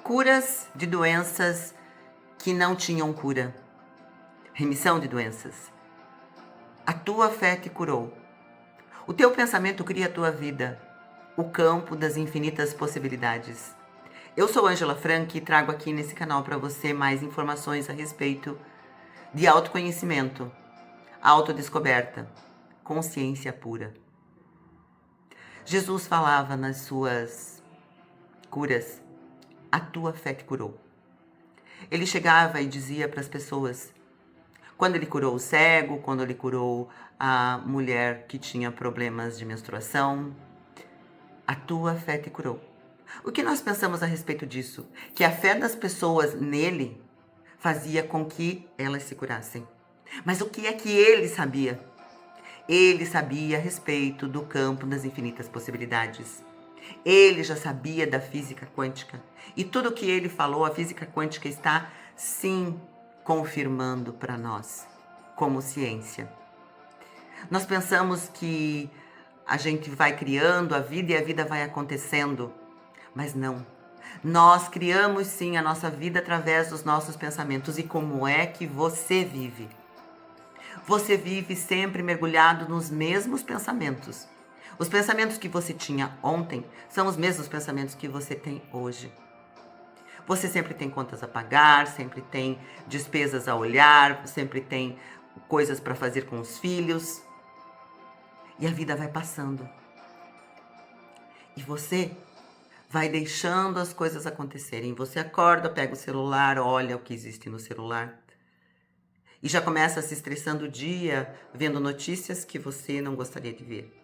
Curas de doenças que não tinham cura. Remissão de doenças. A tua fé te curou. O teu pensamento cria a tua vida. O campo das infinitas possibilidades. Eu sou Ângela Frank e trago aqui nesse canal para você mais informações a respeito de autoconhecimento, autodescoberta, consciência pura. Jesus falava nas suas curas: a tua fé te curou. Ele chegava e dizia para as pessoas, quando ele curou o cego, quando ele curou a mulher que tinha problemas de menstruação, a tua fé te curou. O que nós pensamos a respeito disso? Que a fé das pessoas nele fazia com que elas se curassem. Mas o que é que ele sabia? Ele sabia a respeito do campo das infinitas possibilidades. Ele já sabia da física quântica. E tudo o que ele falou, a física quântica está, sim, confirmando para nós, como ciência. Nós pensamos que a gente vai criando a vida e a vida vai acontecendo. Mas não. Nós criamos, sim, a nossa vida através dos nossos pensamentos. E como é que você vive? Você vive sempre mergulhado nos mesmos pensamentos. Os pensamentos que você tinha ontem são os mesmos pensamentos que você tem hoje. Você sempre tem contas a pagar, sempre tem despesas a olhar, sempre tem coisas para fazer com os filhos. E a vida vai passando. E você vai deixando as coisas acontecerem. Você acorda, pega o celular, olha o que existe no celular. E já começa se estressando o dia, vendo notícias que você não gostaria de ver.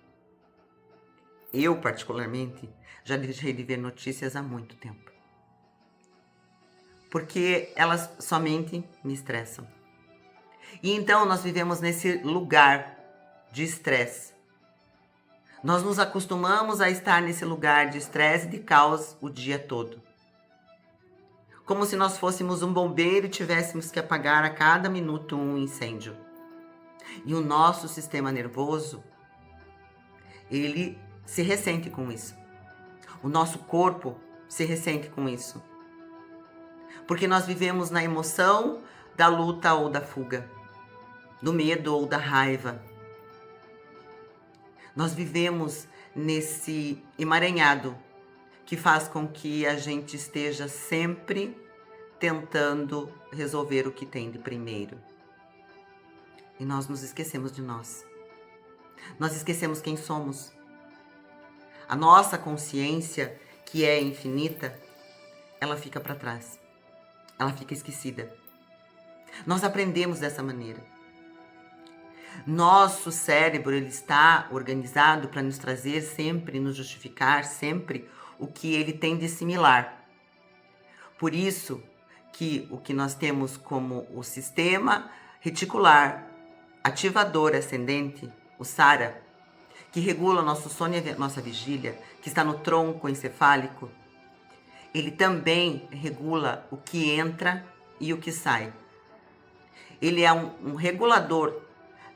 Eu, particularmente, já deixei de ver notícias há muito tempo. Porque elas somente me estressam. E então nós vivemos nesse lugar de estresse. Nós nos acostumamos a estar nesse lugar de estresse e de caos o dia todo. Como se nós fôssemos um bombeiro e tivéssemos que apagar a cada minuto um incêndio. E o nosso sistema nervoso, ele se ressente com isso. O nosso corpo se ressente com isso. Porque nós vivemos na emoção da luta ou da fuga, do medo ou da raiva. Nós vivemos nesse emaranhado que faz com que a gente esteja sempre tentando resolver o que tem de primeiro. E nós nos esquecemos de nós. Nós esquecemos quem somos. A nossa consciência, que é infinita, ela fica para trás. Ela fica esquecida. Nós aprendemos dessa maneira. Nosso cérebro, ele está organizado para nos trazer sempre, nos justificar sempre o que ele tem de similar. Por isso que o que nós temos como o sistema reticular ativador ascendente, o SARA, que regula nosso sono e nossa vigília, que está no tronco encefálico, ele também regula o que entra e o que sai. Ele é um regulador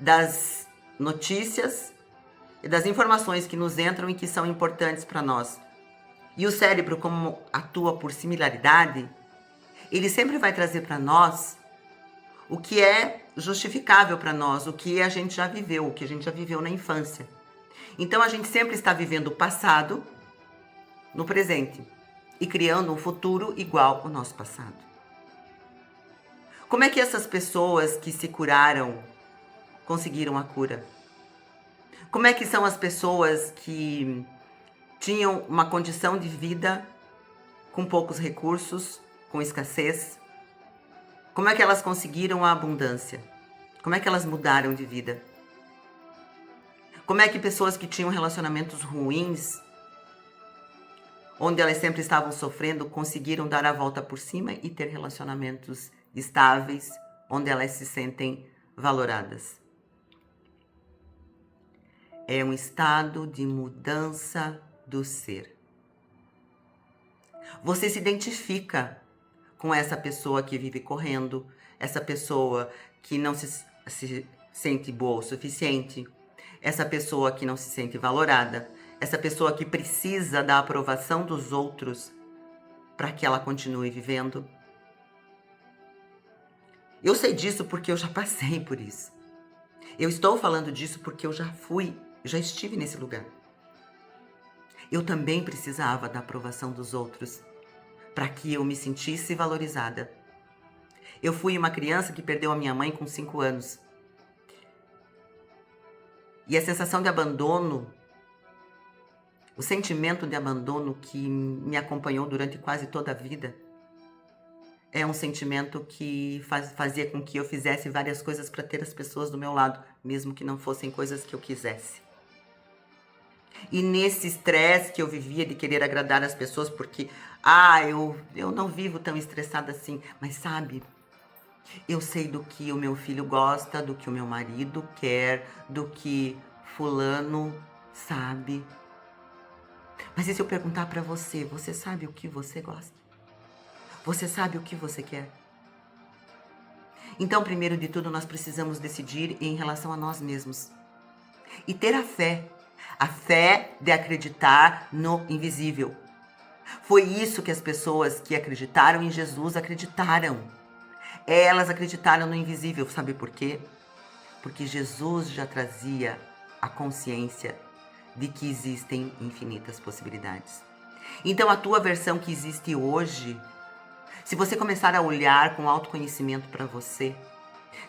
das notícias e das informações que nos entram e que são importantes para nós. E o cérebro, como atua por similaridade, ele sempre vai trazer para nós o que é justificável para nós, o que a gente já viveu, o que a gente já viveu na infância. Então a gente sempre está vivendo o passado no presente e criando um futuro igual ao nosso passado. Como é que essas pessoas que se curaram conseguiram a cura? Como é que são as pessoas que tinham uma condição de vida com poucos recursos, com escassez? Como é que elas conseguiram a abundância? Como é que elas mudaram de vida? Como é que pessoas que tinham relacionamentos ruins, onde elas sempre estavam sofrendo, conseguiram dar a volta por cima e ter relacionamentos estáveis, onde elas se sentem valoradas? É um estado de mudança do ser. Você se identifica com essa pessoa que vive correndo, essa pessoa que não se sente boa o suficiente, essa pessoa que não se sente valorada, essa pessoa que precisa da aprovação dos outros para que ela continue vivendo? Eu sei disso porque eu já passei por isso. Eu estou falando disso porque eu já estive nesse lugar. Eu também precisava da aprovação dos outros para que eu me sentisse valorizada. Eu fui uma criança que perdeu a minha mãe com 5 anos. E a sensação de abandono, o sentimento de abandono que me acompanhou durante quase toda a vida, é um sentimento que fazia com que eu fizesse várias coisas para ter as pessoas do meu lado, mesmo que não fossem coisas que eu quisesse. E nesse estresse que eu vivia de querer agradar as pessoas, porque, eu não vivo tão estressada assim, mas sabe, eu sei do que o meu filho gosta, do que o meu marido quer, do que fulano sabe. Mas e se eu perguntar para você, você sabe o que você gosta? Você sabe o que você quer? Então, primeiro de tudo, nós precisamos decidir em relação a nós mesmos. E ter a fé de acreditar no invisível. Foi isso que as pessoas que acreditaram em Jesus acreditaram. Elas acreditaram no invisível, sabe por quê? Porque Jesus já trazia a consciência de que existem infinitas possibilidades. Então a tua versão que existe hoje, se você começar a olhar com autoconhecimento para você,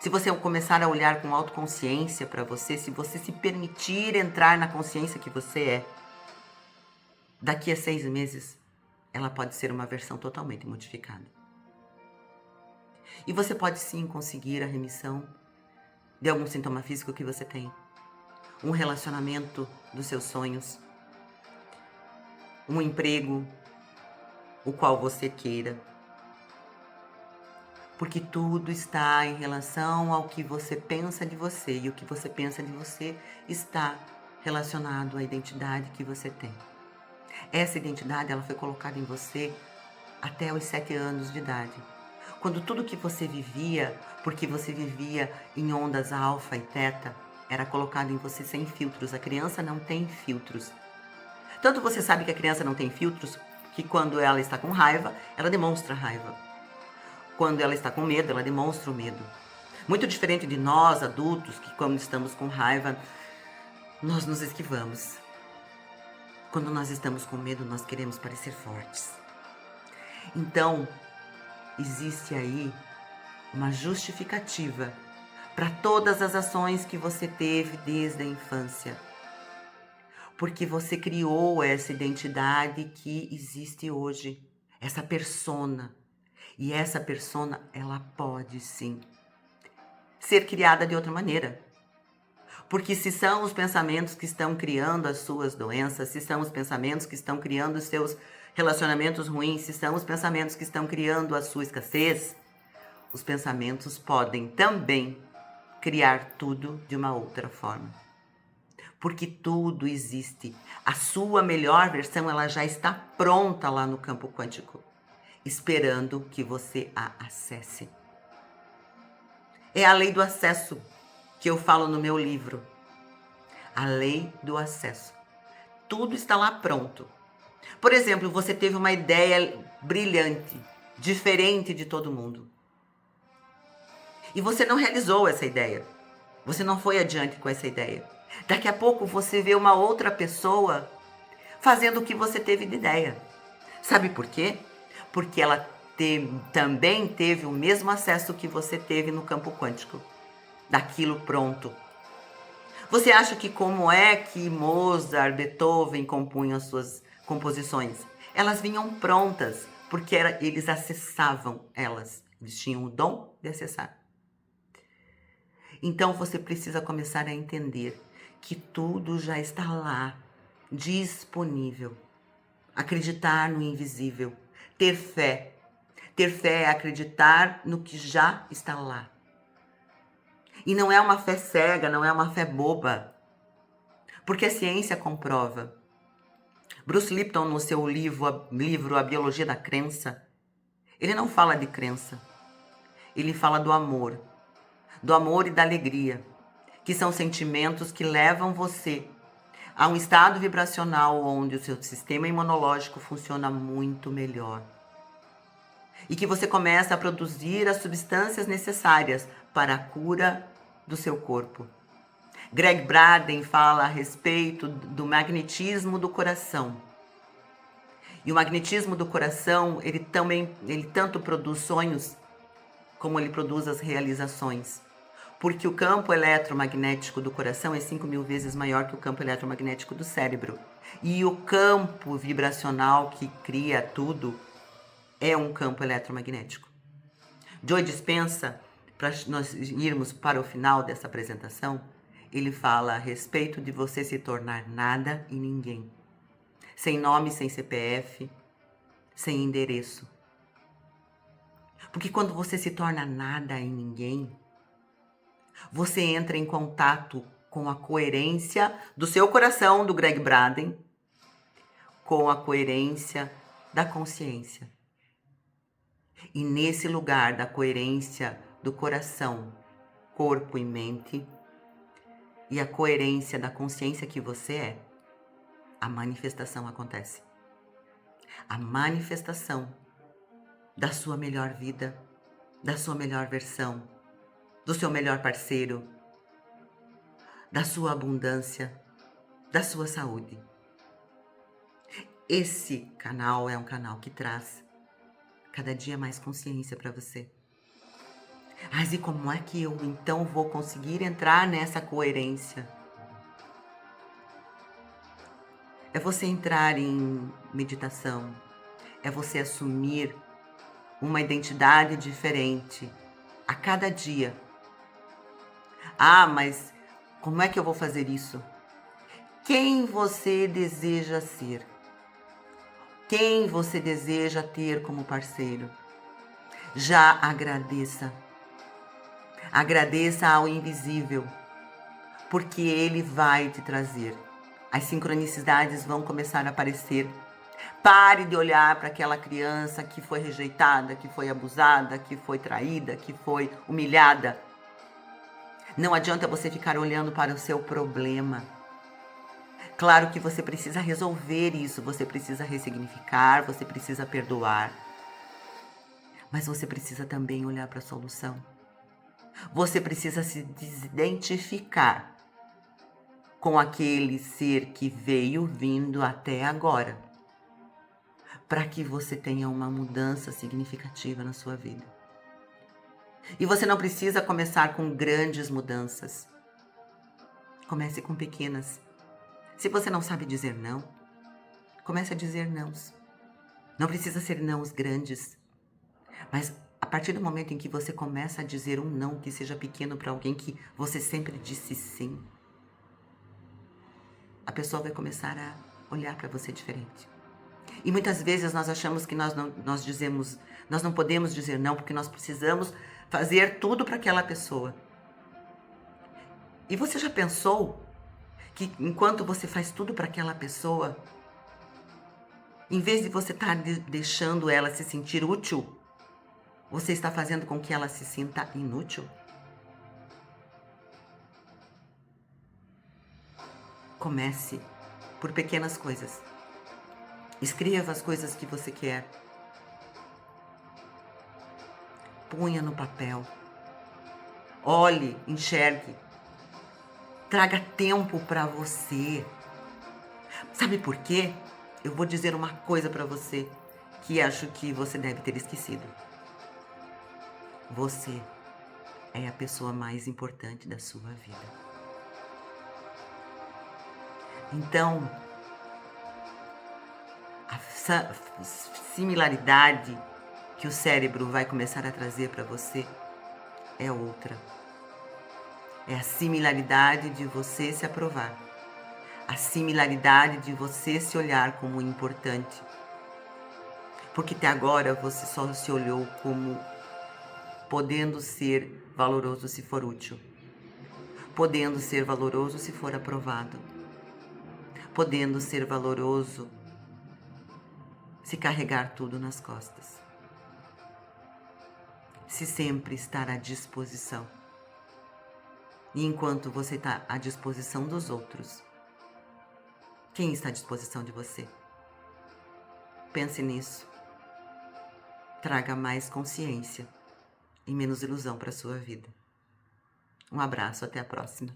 se você começar a olhar com autoconsciência para você, se você se permitir entrar na consciência que você é, daqui a 6 meses, ela pode ser uma versão totalmente modificada. E você pode sim conseguir a remissão de algum sintoma físico que você tem. Um relacionamento dos seus sonhos. Um emprego, o qual você queira. Porque tudo está em relação ao que você pensa de você. E o que você pensa de você está relacionado à identidade que você tem. Essa identidade, ela foi colocada em você até os 7 anos de idade. Quando tudo que você vivia, porque você vivia em ondas alfa e teta, era colocado em você sem filtros. A criança não tem filtros. Tanto você sabe que a criança não tem filtros, que quando ela está com raiva, ela demonstra raiva. Quando ela está com medo, ela demonstra o medo. Muito diferente de nós, adultos, que quando estamos com raiva, nós nos esquivamos. Quando nós estamos com medo, nós queremos parecer fortes. Então, existe aí uma justificativa para todas as ações que você teve desde a infância. Porque você criou essa identidade que existe hoje, essa persona. E essa persona, ela pode sim ser criada de outra maneira. Porque se são os pensamentos que estão criando as suas doenças, se são os pensamentos que estão criando os seus relacionamentos ruins, se são os pensamentos que estão criando a sua escassez, os pensamentos podem também criar tudo de uma outra forma. Porque tudo existe. A sua melhor versão, ela já está pronta lá no campo quântico, esperando que você a acesse. É a lei do acesso que eu falo no meu livro. A lei do acesso. Tudo está lá pronto. Por exemplo, você teve uma ideia brilhante, diferente de todo mundo. E você não realizou essa ideia. Você não foi adiante com essa ideia. Daqui a pouco você vê uma outra pessoa fazendo o que você teve de ideia. Sabe por quê? Porque ela também teve o mesmo acesso que você teve no campo quântico. Daquilo pronto. Você acha que como é que Mozart, Beethoven compunham as suas composições? Elas vinham prontas, porque eles acessavam elas. Eles tinham o dom de acessar. Então você precisa começar a entender que tudo já está lá, disponível. Acreditar no invisível. Ter fé. Ter fé é acreditar no que já está lá. E não é uma fé cega, não é uma fé boba. Porque a ciência comprova. Bruce Lipton, no seu livro A Biologia da Crença, ele não fala de crença. Ele fala do amor. Do amor e da alegria, que são sentimentos que levam você a um estado vibracional onde o seu sistema imunológico funciona muito melhor. e que você começa a produzir as substâncias necessárias para a cura do seu corpo. Greg Braden fala a respeito do magnetismo do coração. E o magnetismo do coração, ele tanto produz sonhos, como ele produz as realizações. Porque o campo eletromagnético do coração é 5.000 vezes maior que o campo eletromagnético do cérebro. E o campo vibracional que cria tudo é um campo eletromagnético. Joe Dispenza, para nós irmos para o final dessa apresentação, ele fala a respeito de você se tornar nada e ninguém. Sem nome, sem CPF, sem endereço. Porque quando você se torna nada e ninguém, você entra em contato com a coerência do seu coração, do Greg Braden, com a coerência da consciência. E nesse lugar da coerência do coração, corpo e mente, e a coerência da consciência que você é, a manifestação acontece. A manifestação da sua melhor vida, da sua melhor versão, do seu melhor parceiro, da sua abundância, da sua saúde. Esse canal é um canal que traz cada dia mais consciência para você. Mas e como é que eu então vou conseguir entrar nessa coerência? É você entrar em meditação, é você assumir uma identidade diferente a cada dia. Ah, mas como é que eu vou fazer isso? Quem você deseja ser? Quem você deseja ter como parceiro? Já agradeça. Agradeça ao invisível, porque ele vai te trazer. As sincronicidades vão começar a aparecer. Pare de olhar para aquela criança que foi rejeitada, que foi abusada, que foi traída, que foi humilhada. Não adianta você ficar olhando para o seu problema. Claro que você precisa resolver isso, você precisa ressignificar, você precisa perdoar. Mas você precisa também olhar para a solução. Você precisa se desidentificar com aquele ser que veio vindo até agora, para que você tenha uma mudança significativa na sua vida. E você não precisa começar com grandes mudanças. Comece com pequenas. Se você não sabe dizer não, comece a dizer nãos. Não precisa ser nãos grandes, mas a partir do momento em que você começa a dizer um não que seja pequeno para alguém que você sempre disse sim, a pessoa vai começar a olhar para você diferente. E muitas vezes nós achamos que nós não podemos dizer não porque nós precisamos fazer tudo para aquela pessoa. E você já pensou que enquanto você faz tudo para aquela pessoa, em vez de você estar deixando ela se sentir útil, você está fazendo com que ela se sinta inútil? Comece por pequenas coisas. Escreva as coisas que você quer. Ponha no papel. Olhe, enxergue. Traga tempo para você. Sabe por quê? Eu vou dizer uma coisa para você que acho que você deve ter esquecido. Você é a pessoa mais importante da sua vida. Então, a similaridade que o cérebro vai começar a trazer para você é outra. É a similaridade de você se aprovar. A similaridade de você se olhar como importante. Porque até agora você só se olhou como podendo ser valoroso se for útil. Podendo ser valoroso se for aprovado. Podendo ser valoroso se carregar tudo nas costas. Se sempre estar à disposição. E enquanto você está à disposição dos outros, quem está à disposição de você? Pense nisso. traga mais consciência e menos ilusão para a sua vida. Um abraço, até a próxima.